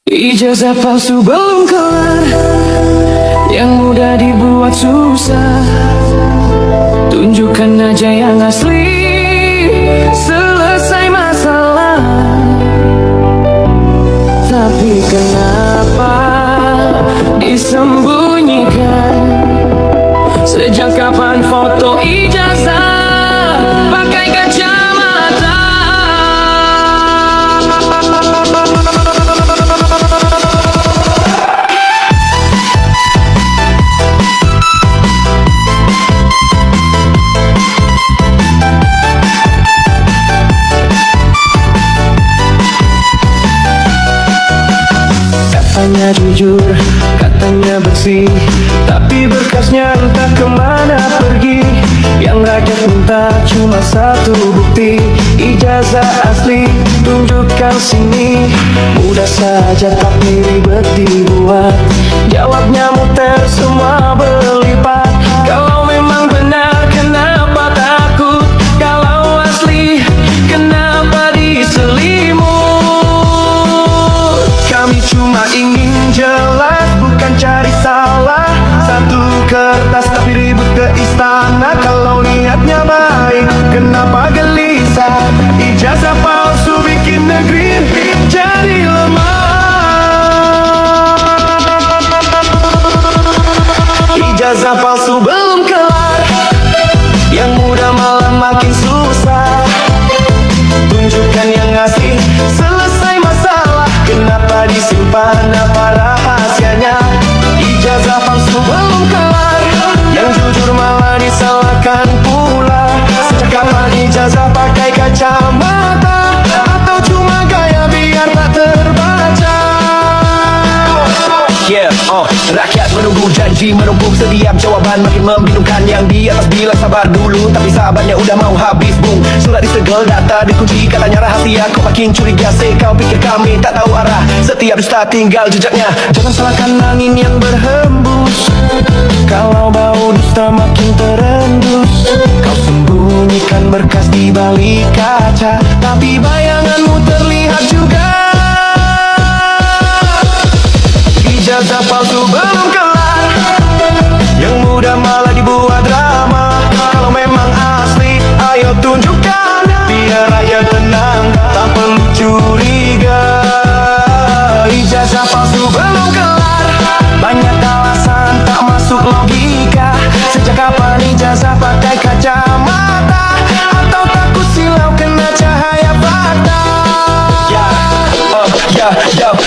Ijazah palsu belum kelar, yang mudah dibuat susah. Tunjukkan aja yang asli, selesai masalah. Tapi kenapa disembunyikan? Sejak kapan foto ijazah pakai kacamata? Katanya jujur, katanya bersih, tapi berkasnya entah kemana pergi. Yang rakyat minta cuma satu bukti, ijazah asli, tunjukkan sini. Mudah saja tapi ribet dibuat, jawabnya muter semua berlipat. Kalau memang benar kenapa takut? Kalau asli kenapa diselimut? Kami cuma ingin jelas, bukan cari salah. Satu kertas tapi ribut ke istana. Kalau niatnya baik, kenapa gelisah? Ijazah palsu bikin negeri jadi lemah. Ijazah palsu belum kelar, yang mudah malah makin susah. Tunjukkan yang asli, selesai masalah. Kenapa disimpan, apa rahasianya? Ijazah palsu belum kelar, yang jujur malah disalahkan pula. Sejak kapan ijazah pakai kacamata? Atau cuma gaya biar tak terbaca? Rakyat menunggu janji, menunggu setiap jawaban. Makin membingungkan yang di atas bilang sabar dulu, tapi sabarnya udah mau habis bung. Surat disegel, data dikunci, katanya rahasia. Kau makin curiga, kau pikir kami tak tahu arah. Setiap dusta tinggal jejaknya. Jangan salahkan angin yang berhembus, kalau bau dusta makin terendus. Kau sembunyikan berkas di balik kaca, tapi bayanganmu terlihat juga. Ijazah palsu belum kelar, yang mudah malah dibuat drama. Kalau memang asli, ayo tunjukkan, biar rakyat tenang, tak perlu curiga. Ijazah palsu belum kelar, banyak alasan tak masuk logika. Sejak kapan ijazah pakai kacamata? Atau takut silau kena cahaya fakta?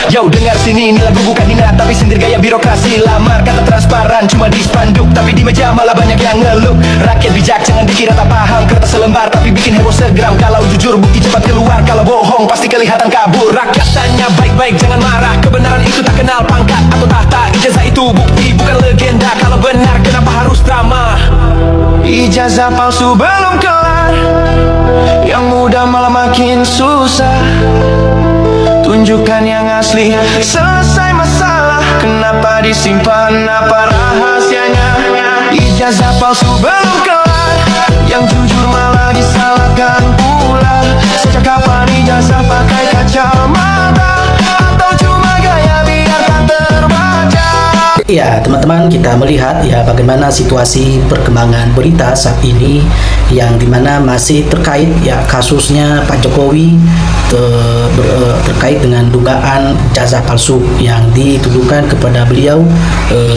Yo, dengar sini, ini lagu bukan hina, tapi sindir gaya birokrasi. Lamar kata transparan, cuma di spanduk, tapi di meja malah banyak yang ngeluh. Rakyat bijak, jangan dikira tak paham. Kertas selembar, tapi bikin heboh segram. Kalau jujur, bukti cepat keluar. Kalau bohong, pasti kelihatan kabur. Rakyat tanya baik-baik, jangan marah. Kebenaran itu tak kenal pangkat atau tahta. Ijazah itu bukti, bukan legenda. Kalau benar, kenapa harus drama? Ijazah palsu belum kelar, yang mudah malah makin susah. Tunjukkan yang asli, selesai masalah. Kenapa disimpan, apa rahasianya? Ijazah palsu belum kelar, yang jujur malah disalahkan pula. Sejak kapan ijazah pakai kacamata? Atau cuma gaya biar tak terbaca? Ya teman-teman, kita melihat ya bagaimana situasi perkembangan berita saat ini, yang dimana masih terkait ya kasusnya Pak Jokowi terkait dengan dugaan ijazah palsu yang dituduhkan kepada beliau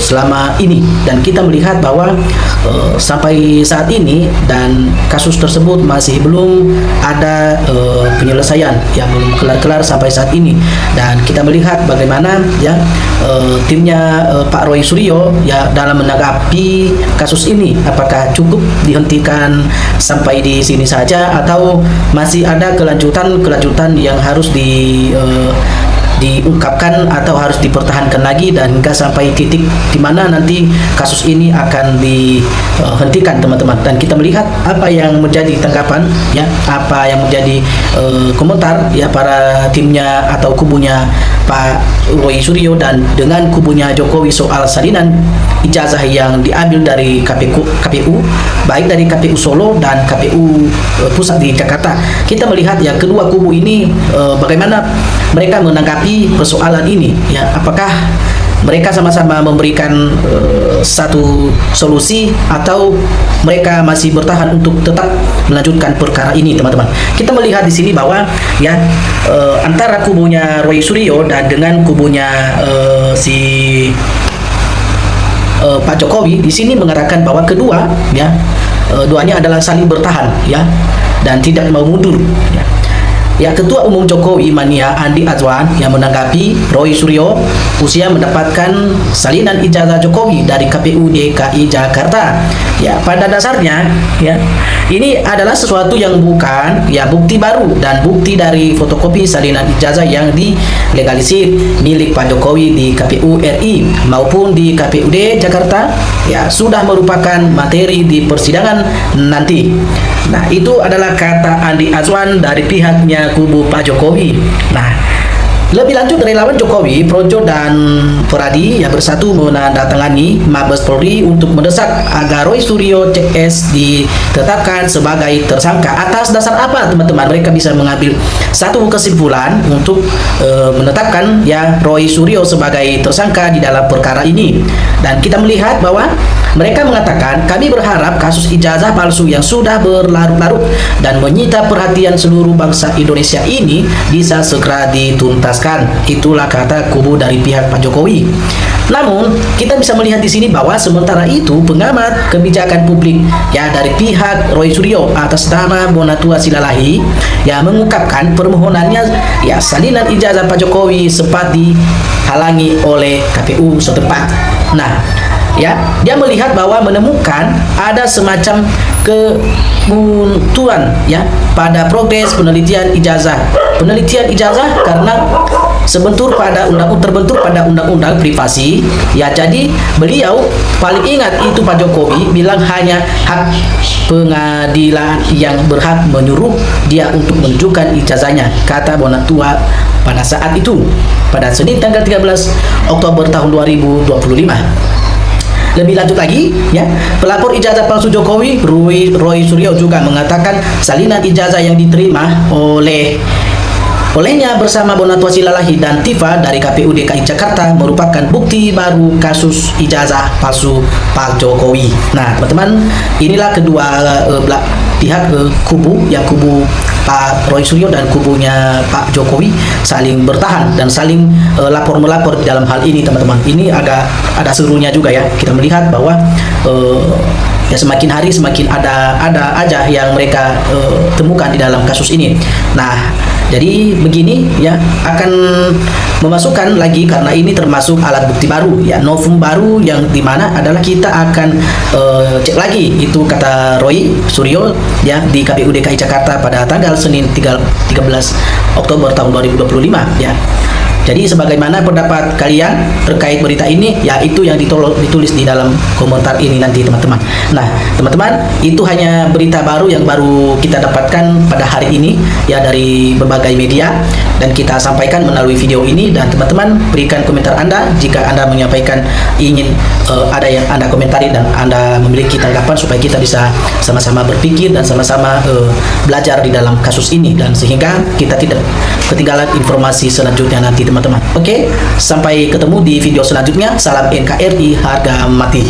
selama ini. Dan kita melihat bahwa sampai saat ini dan kasus tersebut masih belum ada penyelesaian yang belum kelar-kelar sampai saat ini. Dan kita melihat bagaimana ya timnya Pak Roy Suryo ya dalam menanggapi kasus ini, apakah cukup dihentikan sampai di sini saja atau masih ada kelanjutan yang harus diungkapkan atau harus dipertahankan lagi, dan hingga sampai titik di mana nanti kasus ini akan dihentikan teman-teman. Dan kita melihat apa yang menjadi tanggapan ya, apa yang menjadi komentar ya para timnya atau kubunya Pak Roy Suryo dan dengan kubunya Jokowi soal salinan ijazah yang diambil dari KPU baik dari KPU Solo dan KPU pusat di Jakarta. Kita melihat ya kedua kubu ini bagaimana mereka menanggapi persoalan ini? Ya, apakah mereka sama-sama memberikan satu solusi atau mereka masih bertahan untuk tetap melanjutkan perkara ini, teman-teman? Kita melihat di sini bahwa ya antara kubunya Roy Suryo dan dengan kubunya si Pak Jokowi di sini mengatakan bahwa kedua ya duanya adalah saling bertahan ya dan tidak mau mundur ya. Ya, Ketua Umum Jokowi Mania Andi Azwan yang menanggapi Roy Suryo usia mendapatkan salinan ijazah Jokowi dari KPU DKI Jakarta. Ya, pada dasarnya ya ini adalah sesuatu yang bukan ya bukti baru dan bukti dari fotokopi salinan ijazah yang dilegalisir milik Pak Jokowi di KPU RI maupun di KPUD Jakarta ya sudah merupakan materi di persidangan nanti. Nah, itu adalah kata Andi Azwan dari pihaknya kubu Pak Jokowi. Nah, lebih lanjut, relawan Jokowi, Projo dan Peradi yang bersatu menandatangani Mabes Polri untuk mendesak agar Roy Suryo CS ditetapkan sebagai tersangka. Atas dasar apa, teman-teman? Mereka bisa mengambil satu kesimpulan untuk menetapkan ya Roy Suryo sebagai tersangka di dalam perkara ini. Dan kita melihat bahwa mereka mengatakan, kami berharap kasus ijazah palsu yang sudah berlarut-larut dan menyita perhatian seluruh bangsa Indonesia ini bisa segera dituntaskan. Itulah kata kubu dari pihak Pak Jokowi. Namun, kita bisa melihat di sini bahwa sementara itu pengamat kebijakan publik ya dari pihak Roy Suryo atas nama Bonatua Silalahi yang mengungkapkan permohonannya ya salinan ijazah Pak Jokowi sempat dihalangi oleh KPU setempat. Nah, ya dia melihat bahwa menemukan ada semacam kebuntuan ya pada progres penelitian ijazah karena terbentur pada undang-undang privasi ya. Jadi beliau paling ingat itu Pak Jokowi bilang hanya hak pengadilan yang berhak menyuruh dia untuk menunjukkan ijazahnya, kata Bonatua pada saat itu pada Senin tanggal 13 Oktober tahun 2025. Lebih lanjut lagi, ya, pelapor ijazah palsu Jokowi, Roy Suryo juga mengatakan salinan ijazah yang diterima olehnya bersama Bonatua Silalahi dan Tifa dari KPU DKI Jakarta merupakan bukti baru kasus ijazah palsu Pak Jokowi. Nah, teman-teman, inilah kedua pihak kubu Pak Roy Suryo dan kubunya Pak Jokowi saling bertahan dan saling lapor-melapor di dalam hal ini, teman-teman. Ini ada serunya juga ya. Kita melihat bahwa ya semakin hari semakin ada aja yang mereka temukan di dalam kasus ini. Nah, jadi begini ya, akan memasukkan lagi karena ini termasuk alat bukti baru ya, novum baru yang dimana adalah kita akan cek lagi itu kata Roy Suryo ya di KPU DKI Jakarta pada tanggal Senin 13 Oktober tahun 2025 ya. Jadi sebagaimana pendapat kalian terkait berita ini, ya itu yang ditulis di dalam komentar ini nanti, teman-teman. Nah, teman-teman, itu hanya berita baru yang baru kita dapatkan pada hari ini ya dari berbagai media dan kita sampaikan melalui video ini. Dan teman-teman berikan komentar Anda jika Anda menyampaikan ingin ada yang Anda komentari dan Anda memiliki tanggapan supaya kita bisa sama-sama berpikir dan sama-sama belajar di dalam kasus ini dan sehingga kita tidak ketinggalan informasi selanjutnya nanti, teman-teman. Oke, sampai ketemu di video selanjutnya. Salam NKRI, harga mati.